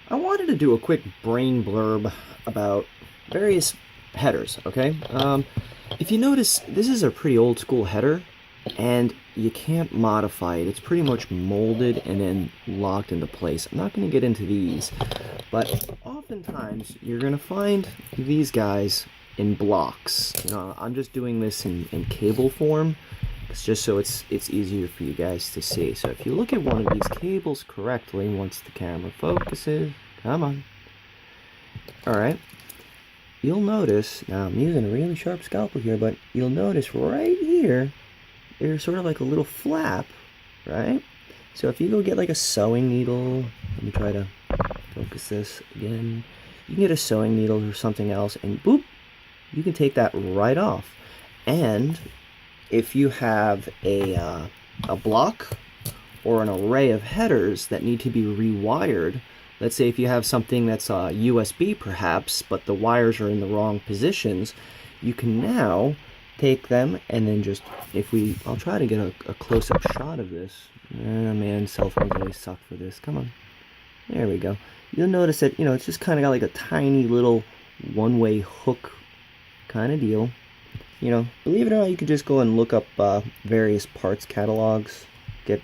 I wanted to do a quick brain blurb about various headers, okay? If you notice, this is a pretty old school header, and you can't modify it. It's pretty much molded and then locked into place. I'm not going to get into these, but oftentimes you're going to find these guys in blocks. You know, I'm just doing this in cable form. It's just so it's easier for you guys to see. So if you look at one of these cables correctly, once the camera focuses, come on. Alright, you'll notice, now I'm using a really sharp scalpel here, but you'll notice right here, there's sort of like a little flap, right? So if you go get like a sewing needle, let me try to focus this again. You can get a sewing needle or something else, and boop, you can take that right off. And if you have a block or an array of headers that need to be rewired, let's say if you have something that's USB perhaps, but the wires are in the wrong positions, you can now take them and then just, I'll try to get a close-up shot of this. Oh man, cell phones always suck for this. Come on. There we go. You'll notice that, you know, it's just kind of got like a tiny little one-way hook kind of deal. You know, believe it or not, you could just go and look up various parts catalogs, get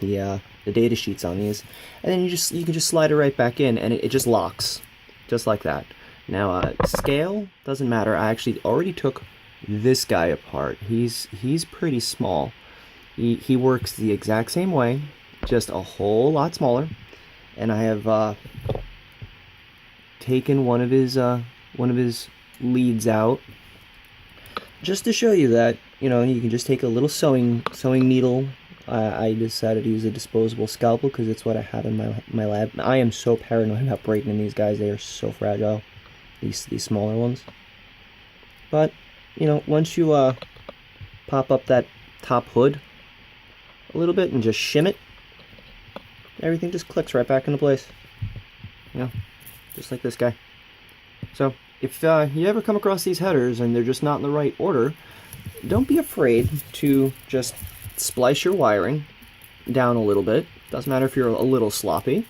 the data sheets on these, and then you can just slide it right back in, and it just locks, just like that. Now, scale doesn't matter. I actually already took this guy apart. He's pretty small. He works the exact same way, just a whole lot smaller. And I have taken one of his leads out, just to show you that, you know, you can just take a little sewing needle. I decided to use a disposable scalpel because it's what I have in my lab. I am so paranoid about breaking these guys. They are so fragile, these smaller ones. But, you know, once you pop up that top hood a little bit and just shim it, everything just clicks right back into place. You know, just like this guy. So if you ever come across these headers and they're just not in the right order, don't be afraid to just splice your wiring down a little bit. Doesn't matter if you're a little sloppy.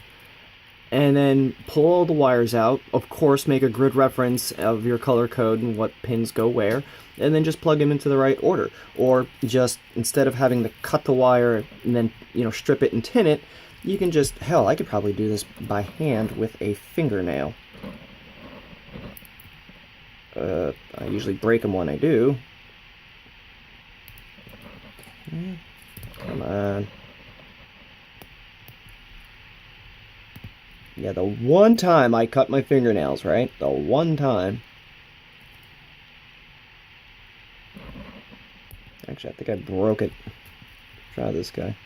And then pull all the wires out. Of course, make a grid reference of your color code and what pins go where. And then just plug them into the right order. Or just, instead of having to cut the wire and then, you know, strip it and tin it, you can just, hell, I could probably do this by hand with a fingernail. I usually break them when I do. Come on. Yeah, the one time I cut my fingernails, right? The one time. Actually, I think I broke it. Try this guy.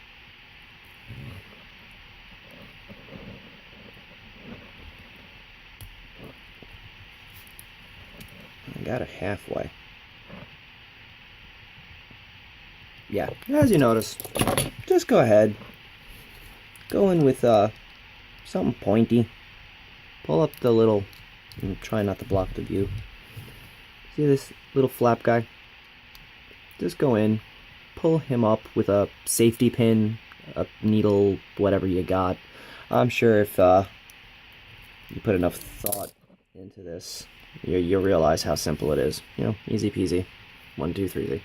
I got it halfway. Yeah, as you notice, just go ahead. Go in with something pointy. Pull up the little, and try not to block the view. See this little flap guy? Just go in, pull him up with a safety pin, a needle, whatever you got. I'm sure if you put enough thought into this, you'll realize how simple it is. You know, easy peasy. 1, 2, 3, Z.